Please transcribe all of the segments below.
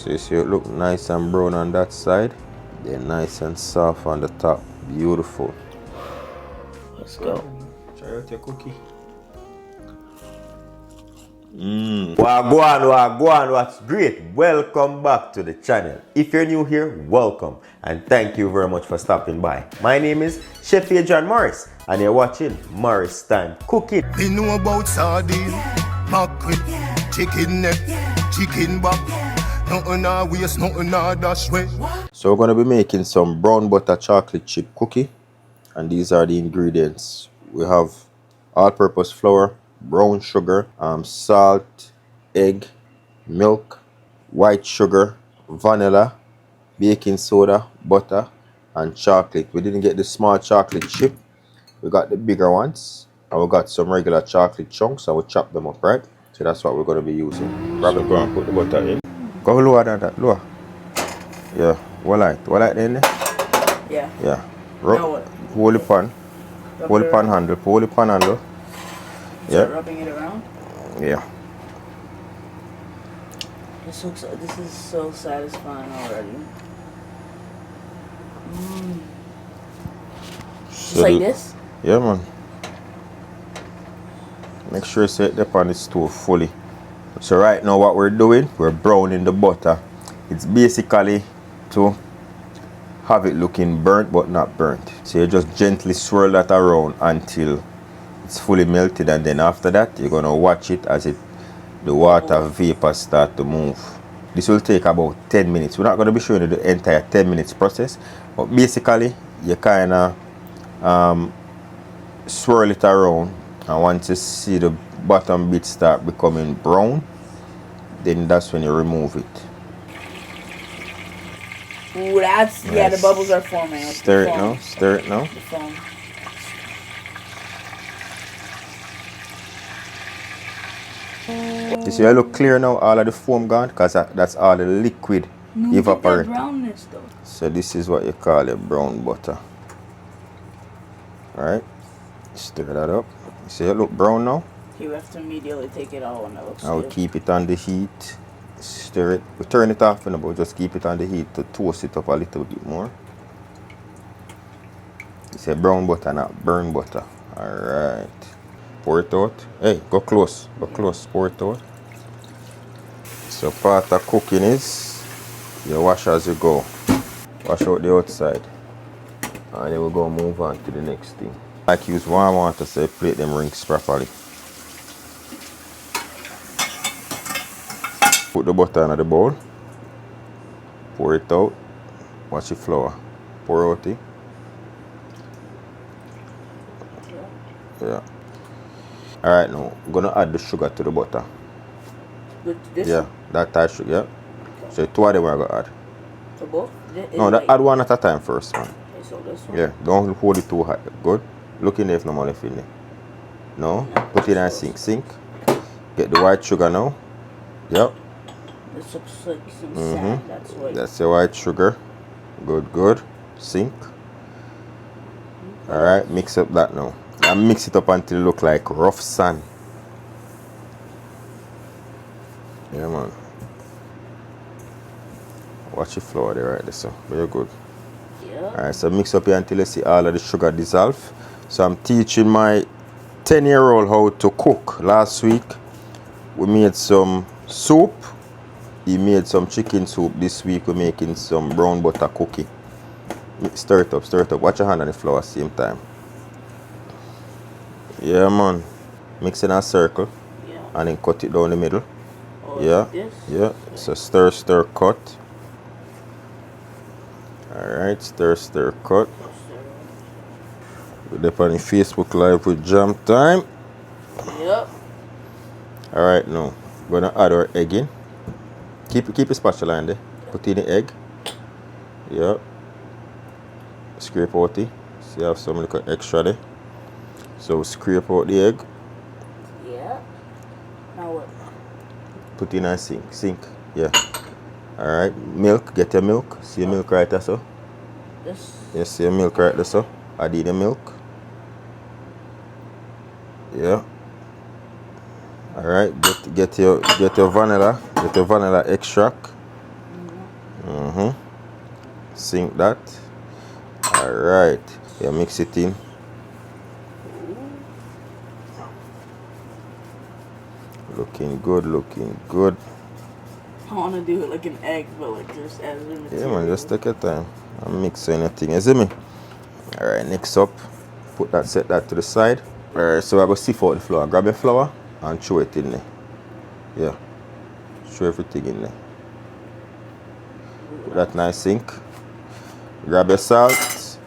So you see it look nice and brown on that side, then nice and soft on the top. Beautiful. Let's go. Try out your cookie. Wagwan, what's great? Welcome back to the channel. If you're new here, welcome and thank you very much for stopping by. My name is Chef Adrian Morris and you're watching Morris Time Cooking. We know about sardine, mackerel, chicken neck, chicken back. Nothing I waste, nothing I dash way. So we're going to be making some brown butter chocolate chip cookie, and these are the ingredients. We have all-purpose flour, brown sugar, salt, egg, milk, white sugar, vanilla, baking soda, butter, and chocolate. We didn't get the small chocolate chip. We got the bigger ones, and we got some regular chocolate chunks, and we chop them up, right? So that's what we're going to be using. Grab it, go and put the butter in. Go lower than that, lower. Yeah, what light in there? Yeah. Yeah. Now what? Hold the pan. Hold the pan handle. Hold the pan handle. Yeah. Start rubbing it around? Yeah. This is so satisfying already. Just like this? Yeah, man. Make sure you set the pan is stove fully. So right now what we're doing, we're browning the butter. It's basically to have it looking burnt but not burnt. So you just gently swirl that around until it's fully melted, and then after that you're gonna watch it as the water vapor start to move. This will take about 10 minutes. We're not gonna be showing you the entire 10 minutes process, but basically you kinda swirl it around, and once you see the bottom bit start becoming brown, then that's when you remove it. Ooh, that's nice. Yeah, the bubbles are forming. Stir it now, stir it now. The foam. You see, I look clear now, all of the foam gone, because that's all the liquid evaporate. Brownness though. So this is what you call a brown butter. Alright, stir that up. You see, it look brown now? You have to immediately take it out when it looks I will good. keep it on the heat. Stir it. We turn it off, but just keep it on the heat to toast it up a little bit more. It's a brown butter, not burnt butter. Alright. Pour it out. Hey, go close. Go close. Pour it out. So part of cooking is you wash as you go. Wash out the outside. And then we'll go move on to the next thing. Like use warm water so you plate them rings properly. Put the butter in the bowl. Pour it out. Watch the flour. Pour out it. Yeah. Alright, now I'm gonna add the sugar to the butter. This? Yeah, that type sugar. Yeah. Okay. So two of them we're gonna add. So both? No, add one at a time first, man. Okay, so this one? Yeah, don't hold it too high. Good. Look in there if no more left in there. No? Put it in and sink. Get the white sugar now. Yep. This looks like some sand. That's white. That's the white sugar. Good. Sink. Alright, mix up that now. And mix it up until it look like rough sand. Yeah, man. Watch the flour there right there, so very good. Yeah. Alright, so mix up here until you see all of the sugar dissolve. So I'm teaching my 10-year-old how to cook. Last week we made some soup. He made some chicken soup. This week we're making some brown butter cookie. Stir it up. Watch your hand on the flour same time. Yeah, man. Mix in a circle. Yeah. And then cut it down the middle. Oh, Yeah. like this? Yeah. So stir, cut. Alright, stir, cut. We're up on the Facebook Live with Jam Time. Yep. Alright, now we're gonna add our egg in. Keep a spatula in there. Put in the egg. Yeah. Scrape out it. See, I have some little extra there. So scrape out the egg. Yeah. Now what? Put in and sink. Yeah. Alright. Milk. Get your milk. See your milk right there, so? This? Yes, see your milk right there, so? Add in the milk. Yeah. Alright. Get your vanilla. Get your vanilla extract. Sink that. Alright. Yeah, mix it in. Looking good, looking good. I want to do it like an egg, but like just as a material. Yeah, man, just take your time. I'm mixing anything, you see me? Alright, next up, set that to the side. Alright, so I go sift out the flour. Grab your flour and throw it in there. Yeah. Throw everything in there. Put that nice sink. Grab your salt.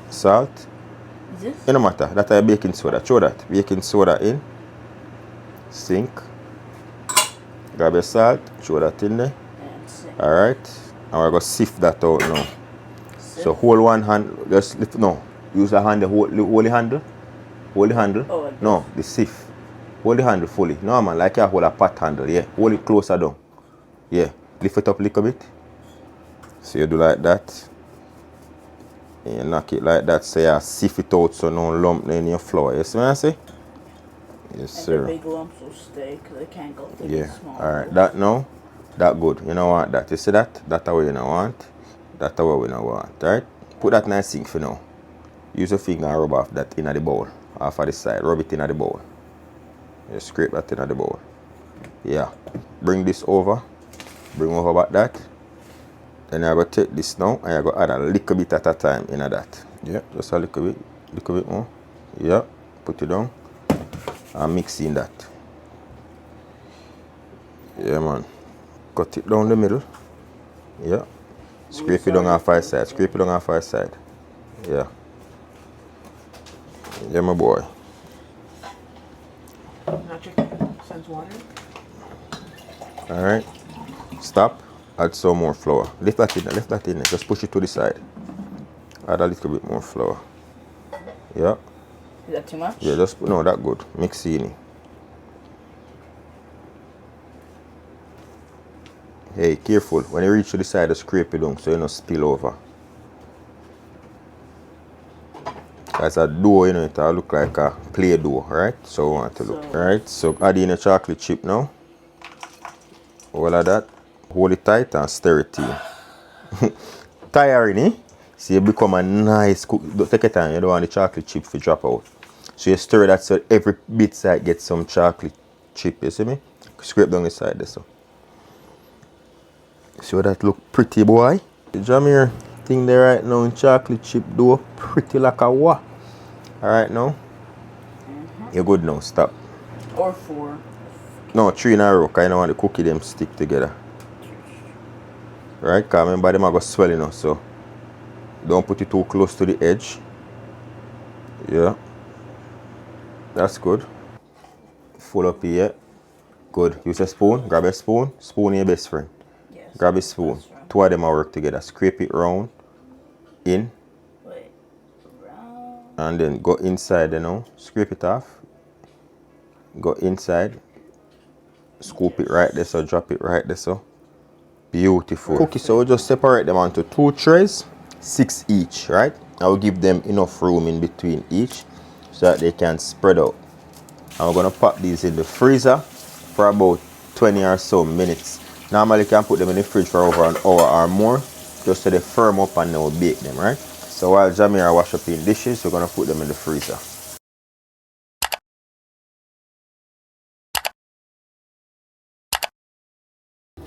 Salt. Is this? It no matter. That's a baking soda. Throw that. Baking soda in. Sink. Grab your salt. Throw that in there. Alright. And we're going to sift that out now. So hold one hand. Just lift. No. Use the hand. Hold the handle. Hold the handle. Oh, like no, the sift. Hold the handle fully. No, man. Like you hold a pot handle. Yeah. Hold it closer down. Yeah. Lift it up a little bit. So you do like that. And you knock it like that. So you sift it out so no lump in your flour. You see what I say? Yes, sir. And the big lumps will stay because it can't go through Yeah. the small. Alright. That now. That good. You don't want that. You see that? That's what you don't want. That's what we don't want. Alright? Put that nice sink for now. Use your finger and rub off that in the bowl. Off of the side. Rub it in the bowl. You scrape that in the bowl. Yeah. Bring this over. Bring over back that. Then I go take this now and I go add a little bit at a time in that. Yeah, just a little bit more. Yeah, put it down and mix in that. Yeah, man. Cut it down the middle. Yeah. Scrape it down on five side. Scrape it down on five side. Yeah. Yeah, my boy. Not chicken. Sense water. Alright. Stop. Add some more flour. Lift that in there. Lift that in there. Just push it to the side. Add a little bit more flour. Yeah. Is that too much? Yeah, just no, that good. Mix it in. Hey, careful. When you reach to the side, just scrape it down so you don't spill over. As a dough, you know, it'll look like a play dough, right? So we want to look. Alright, so add in a chocolate chip now. All of that. Hold it tight and stir it in. Tiring, eh? See, it become a nice cook. Don't take your time. You don't want the chocolate chip to drop out. So you stir that so every bit side gets some chocolate chip. You see me? Scrape down the side there, so. See how that look pretty, boy? The Jamir thing there right now in chocolate chip dough, pretty like a what? Alright now? You're good now. Stop. Or 4. No, 3 in a row. Because I don't want the cookie them stick together. Right? Because remember them are going to swell, you know, so don't put it too close to the edge. Yeah. That's good. Full up here. Good. Use a spoon. Grab a spoon. Spoon your best friend. Yes. Grab a spoon. 2 of them will work together. Scrape it round. In. Wait. Round. And then go inside, you know. Scrape it off. Go inside. Scoop it right there, so drop it right there, so. Beautiful. Cookies, so we'll just separate them onto 2 trays, 6 each, right? I will give them enough room in between each so that they can spread out. And we're gonna pop these in the freezer for about 20 or so minutes. Normally you can put them in the fridge for over an hour or more, just so they firm up and then we'll bake them, right? So while Jamira wash up in dishes, we're gonna put them in the freezer.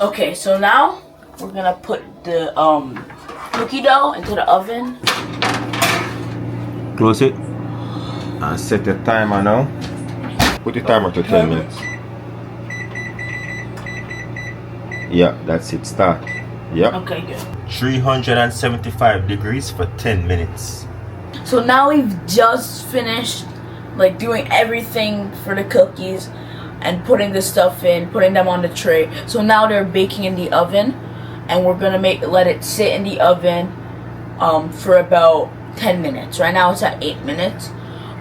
Okay, so now we're gonna put the cookie dough into the oven. Close it and set the timer now. Put the timer to 10 minutes. Yeah, that's it. Start. Yep. Okay, good. 375 degrees for 10 minutes. So now we've just finished like doing everything for the cookies and putting the stuff in, putting them on the tray. So now they're baking in the oven, and we're gonna let it sit in the oven for about 10 minutes. Right now it's at 8 minutes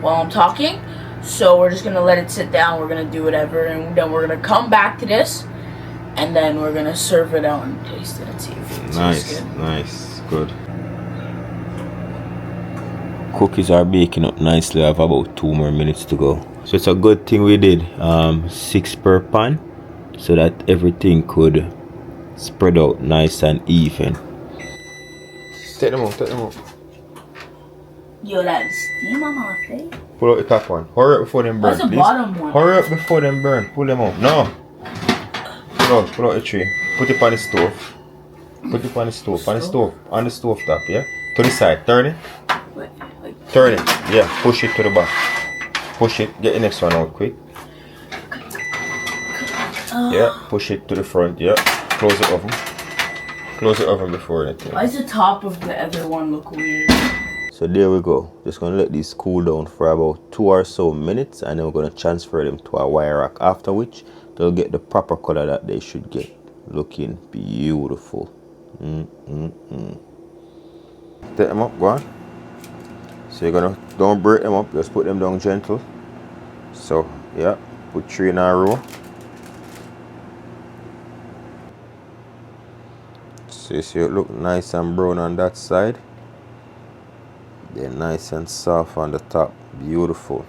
while I'm talking. So we're just gonna let it sit down, we're gonna do whatever, and then we're gonna come back to this, and then we're gonna serve it out and taste it and see if it tastes good. Nice, good. Cookies are baking up nicely. I have about 2 more minutes to go. So it's a good thing we did 6 per pan so that everything could spread out nice and even. Take them out, take them out. Yo, that steam on my face. Pull out the top one. Hurry up before them burn, What's the please. bottom one? Hurry up before them burn. Pull them out. No. Pull out the tray. Put it on the stove. Put it on the stove. On the stove. On the stove top, yeah? To the side. Turn it. Turn it. Yeah. Push it to the back. Push it. Get the next one out quick. Yeah. Push it to the front. Yeah. Close the oven. Close the oven before anything. Why does the top of the other one look weird? So there we go. Just gonna let these cool down for about 2 or so minutes, and then we're gonna transfer them to a wire rack, after which they'll get the proper color that they should get. Looking beautiful. Take them up, go on. So you're gonna, don't break them up, just put them down gentle. So yeah, put 3 in a row. So you see it look nice and brown on that side. They're nice and soft on the top. Beautiful.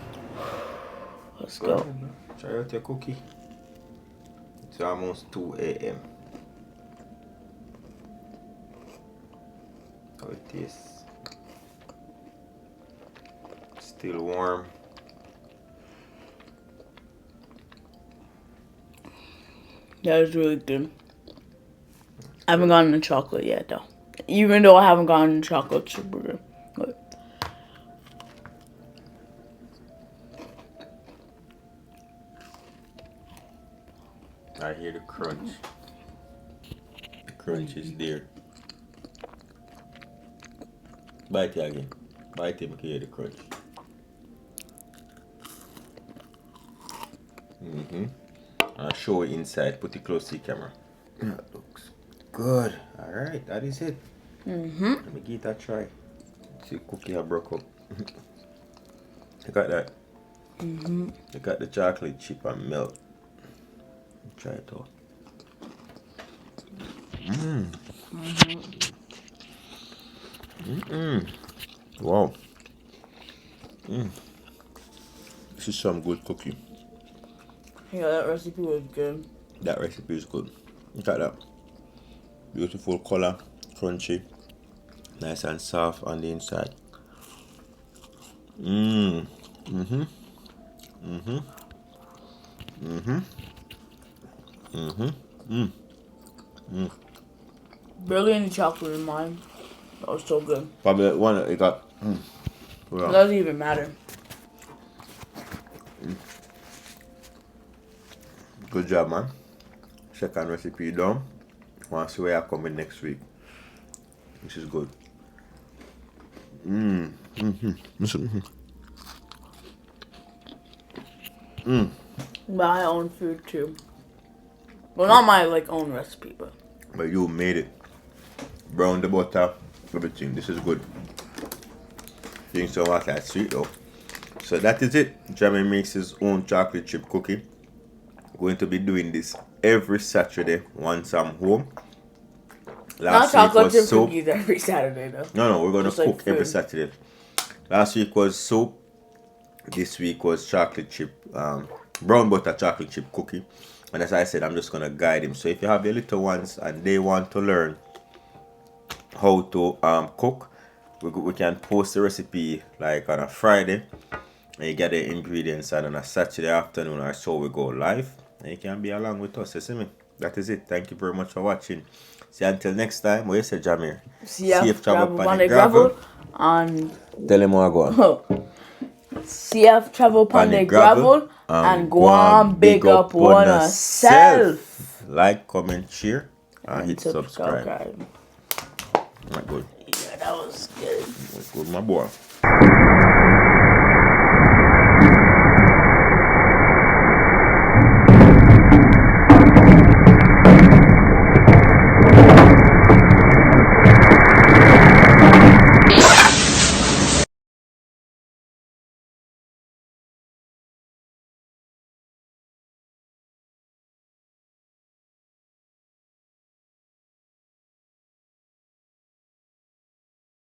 Let's go. Try out your cookie. It's almost 2 a.m. How it tastes. Still warm. That is really good. I haven't gotten the chocolate yet, though. Even though I haven't gotten the chocolate, super good. But I hear the crunch. The crunch is there. Bite it again. Bite it, I can hear the crunch. I'll show it inside. Put it close to the camera. That looks good. Alright, that is it. Let me give it a try. See the cookie I broke up. Look at that. Look at the chocolate chip and melt. Try it out. Wow. This is some good cookie. yeah, that recipe was good. That recipe is good. Look at that. Beautiful color, crunchy, nice and soft on the inside. Barely any chocolate in mine. That was so good. Probably one that it got. It doesn't even matter. Good job, man. Second recipe done. Want to see where I come in next week. This is good. My own food too. Well, not my own recipe, but you made it. Brown the butter, everything. This is good. Things don't want that sweet though. So that is it. Jamie makes his own chocolate chip cookie. Going to be doing this every Saturday once I'm home. Not chocolate chip cookies every Saturday though. No, we're gonna Just cook every Saturday. Last week was soup. This week was chocolate chip, brown butter chocolate chip cookie. And as I said, I'm just gonna guide him. So if you have your little ones and they want to learn how to cook, we can post the recipe like on a Friday, and you get the ingredients, and on a Saturday afternoon or so we go live, and you can be along with us. You see me? That is it. Thank you very much for watching. See you until next time. What you say, Jamir? CF travel on the gravel and tell him what I go. CF travel on the gravel and GWAN big up on self. Like, comment, share, and hit subscribe. Good. Not good. Yeah, that was good. That's good, my boy.